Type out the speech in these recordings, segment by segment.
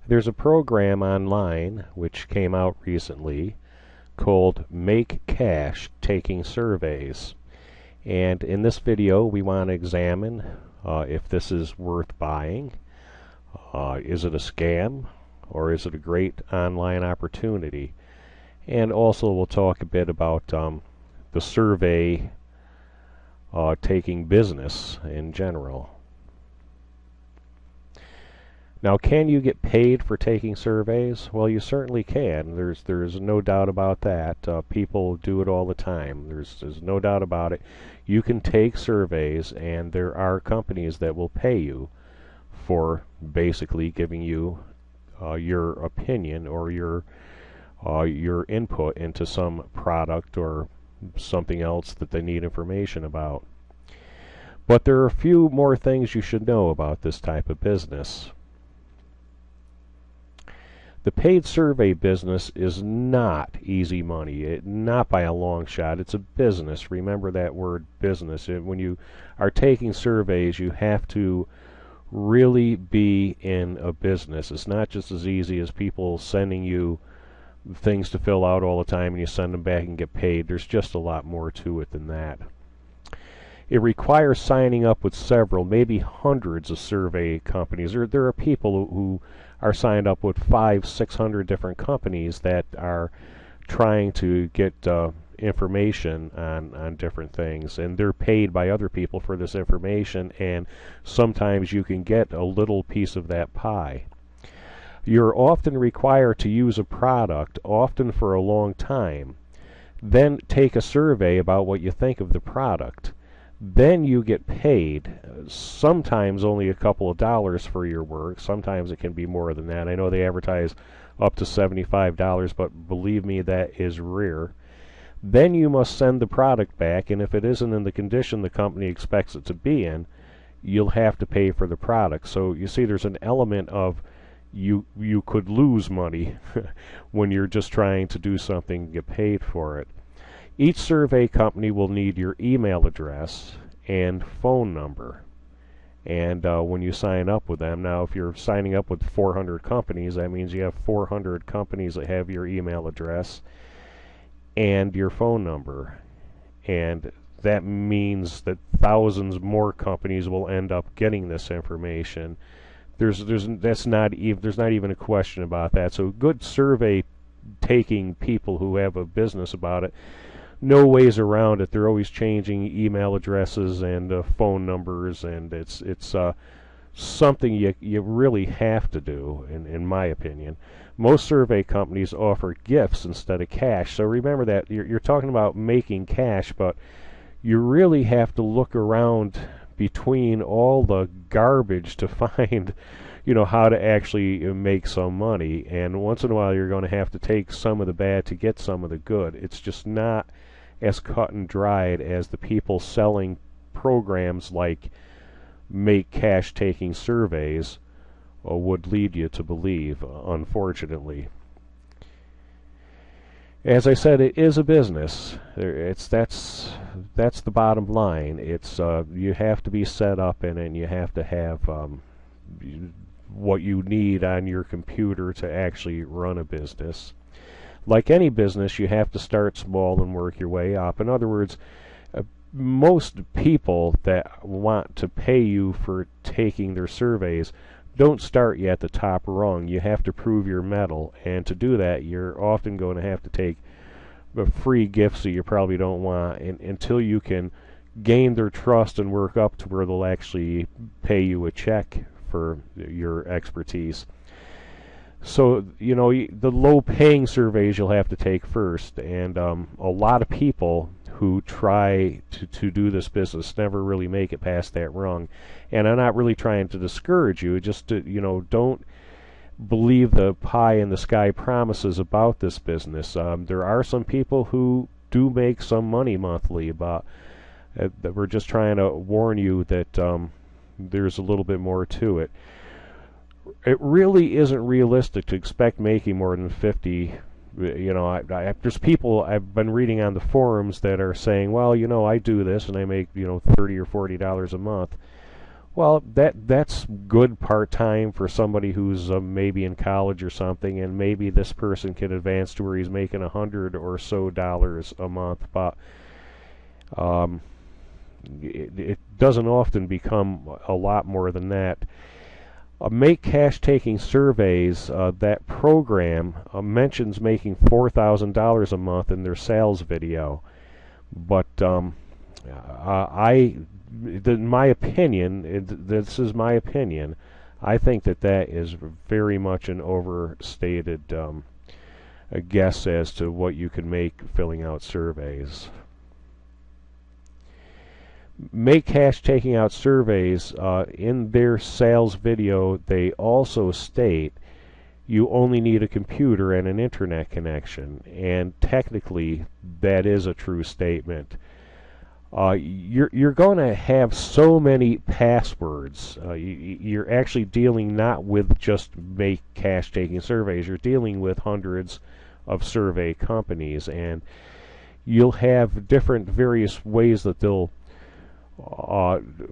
There's a program online which came out recently called Make Cash Taking Surveys. And in this video we want to examine if this is worth buying. Is it a scam or is it a great online opportunity? And also we'll talk a bit about the survey taking business in general. Now, can you get paid for taking surveys? Well, you certainly can. There's no doubt about that. People do it all the time. There's no doubt about it. You can take surveys, and there are companies that will pay you for basically giving you your opinion or your input into some product or something else that they need information about. But there are a few more things you should know about this type of business. The paid survey business is not easy money, not by a long shot. It's a business. Remember that word, business. When you are taking surveys, you have to really be in a business. It's not just as easy as people sending you things to fill out all the time and you send them back and get paid. There's just a lot more to it than that. It requires signing up with several, maybe hundreds of survey companies. There are people who are signed up with 500-600 different companies that are trying to get information on different things, and they're paid by other people for this information, and sometimes you can get a little piece of that pie. You're often required to use a product, often for a long time, then take a survey about what you think of the product. Then you get paid, sometimes only a couple of dollars for your work. Sometimes it can be more than that. I know they advertise up to $75, but believe me, that is rare. Then you must send the product back, and if it isn't in the condition the company expects it to be in, you'll have to pay for the product. So you see, there's an element of you could lose money when you're just trying to do something and get paid for it. Each survey company will need your email address and phone number, and when you sign up with them, now if you're signing up with 400 companies, that means you have 400 companies that have your email address and your phone number, and that means that thousands more companies will end up getting this information. There's not even a question about that. So good survey taking people who have a business about it, no ways around it. They're always changing email addresses and phone numbers, and it's something you really have to do, in my opinion. Most survey companies offer gifts instead of cash. So remember that you're talking about making cash, but you really have to look around between all the garbage to find how to actually make some money. And once in a while you're going to have to take some of the bad to get some of the good. It's just not as cut and dried as the people selling programs like Make Cash Taking Surveys would lead you to believe, unfortunately. As I said, it is a business. That's the bottom line. It's you have to be set up in it, and you have to have what you need on your computer to actually run a business. Like any business, you have to start small and work your way up. In other words, most people that want to pay you for taking their surveys don't start you at the top rung. You have to prove your mettle, and to do that, you're often going to have to take free gifts that you probably don't want until you can gain their trust and work up to where they'll actually pay you a check for your expertise. So, the low-paying surveys you'll have to take first, and a lot of people who try to do this business never really make it past that rung. And I'm not really trying to discourage you, just to, don't believe the pie-in-the-sky promises about this business. There are some people who do make some money monthly, but that we're just trying to warn you that there's a little bit more to it. It really isn't realistic to expect making more than 50. There's people I've been reading on the forums that are saying, well, I do this and I make $30 or $40 a month. Well, that's good part-time for somebody who's maybe in college or something, and maybe this person can advance to where he's making $100 or so a month. But um, it doesn't often become a lot more than that. Make Cash Taking Surveys, that program mentions making $4,000 a month in their sales video. But in my opinion, this is my opinion, I think that is very much an overstated a guess as to what you can make filling out surveys. Make Cash Taking Out Surveys, in their sales video, they also state you only need a computer and an internet connection, and technically that is a true statement. You're going to have so many passwords. You're actually dealing not with just Make Cash Taking Surveys. You're dealing with hundreds of survey companies, and you'll have different various ways that they'll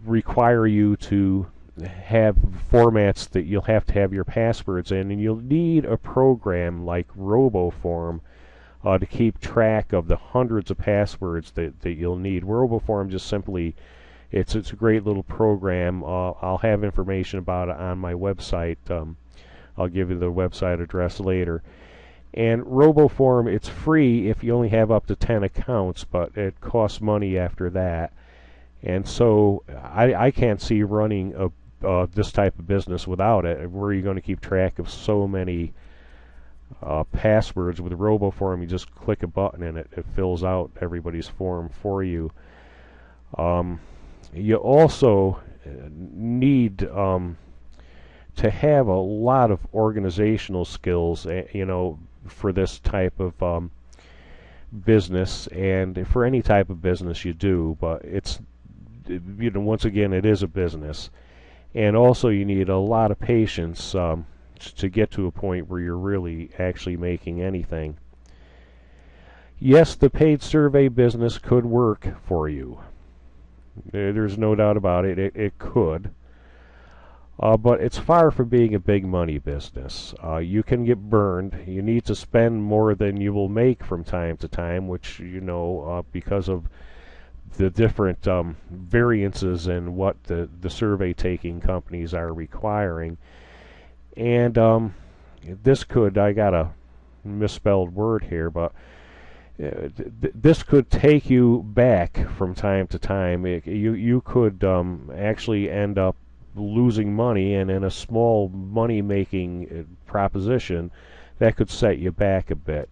require you to have formats that you'll have to have your passwords in, and you'll need a program like RoboForm to keep track of the hundreds of passwords that you'll need. RoboForm just simply, it's a great little program. I'll have information about it on my website. I'll give you the website address later. And RoboForm, it's free if you only have up to 10 accounts, but it costs money after that. And so I can't see running this type of business without it. Where are you going to keep track of so many passwords? With RoboForm, you just click a button and it fills out everybody's form for you. You also need to have a lot of organizational skills, for this type of business, and for any type of business you do. But it's, once again, it is a business, and also you need a lot of patience to get to a point where you're really actually making anything. Yes, the paid survey business could work for you. There's no doubt about it. It could. But it's far from being a big money business. You can get burned. You need to spend more than you will make from time to time, which, because of the different variances in what the survey taking companies are requiring. And this could, I got a misspelled word here, but this could take you back from time to time. You could actually end up losing money, and in a small money making proposition that could set you back a bit.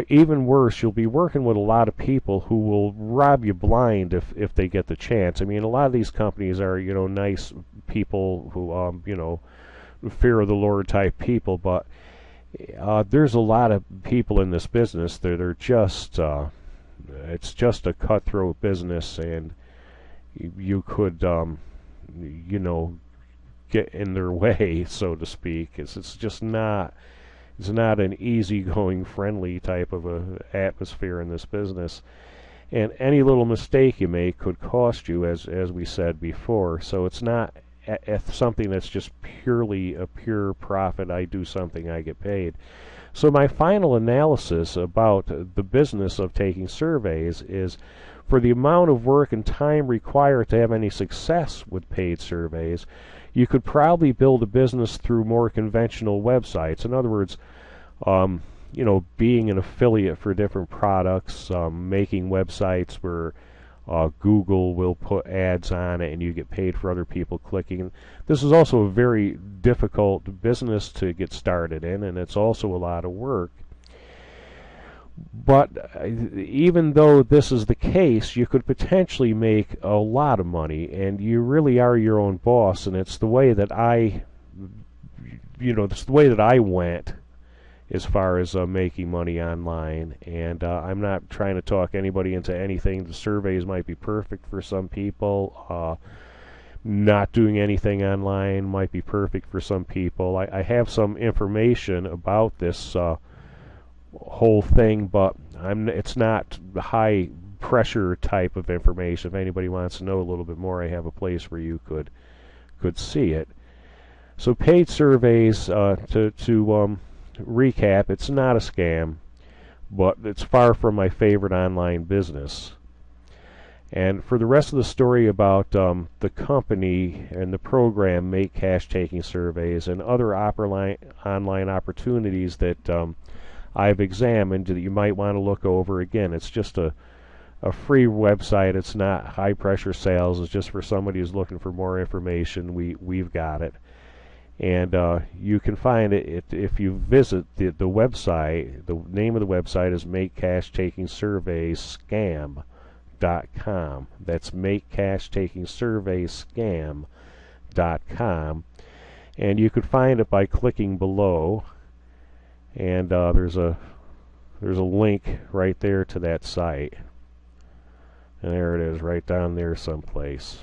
Even worse, you'll be working with a lot of people who will rob you blind if they get the chance. I mean, a lot of these companies are, nice people who, fear of the Lord type people, but there's a lot of people in this business that are just, it's just a cutthroat business, and you could, get in their way, so to speak. It's just not. It's not an easygoing, friendly type of a atmosphere in this business, and any little mistake you make could cost you, as we said before. So it's not something that's just purely a pure profit. I do something, I get paid. So my final analysis about the business of taking surveys is, for the amount of work and time required to have any success with paid surveys, you could probably build a business through more conventional websites. In other words, being an affiliate for different products, making websites where Google will put ads on it and you get paid for other people clicking. This is also a very difficult business to get started in, and it's also a lot of work. But even though this is the case, you could potentially make a lot of money, and you really are your own boss. And it's the way that it's the way that I went as far as making money online. And I'm not trying to talk anybody into anything. The surveys might be perfect for some people. Not doing anything online might be perfect for some people. I have some information about this whole thing, but it's not high pressure type of information. If anybody wants to know a little bit more, I have a place where you could see it. So paid surveys, to recap, it's not a scam, but it's far from my favorite online business. And for the rest of the story about the company and the program Make Cash Taking Surveys and other online opportunities that I've examined that you might want to look over, again, it's just a free website. It's not high pressure sales. It's just for somebody who's looking for more information. We've got it. And you can find it if you visit the website. The name of the website is MakeCashTakingSurveysScam.com. That's MakeCashTakingSurveysScam.com. And you can find it by clicking below. And there's a link right there to that site. And there it is, right down there someplace.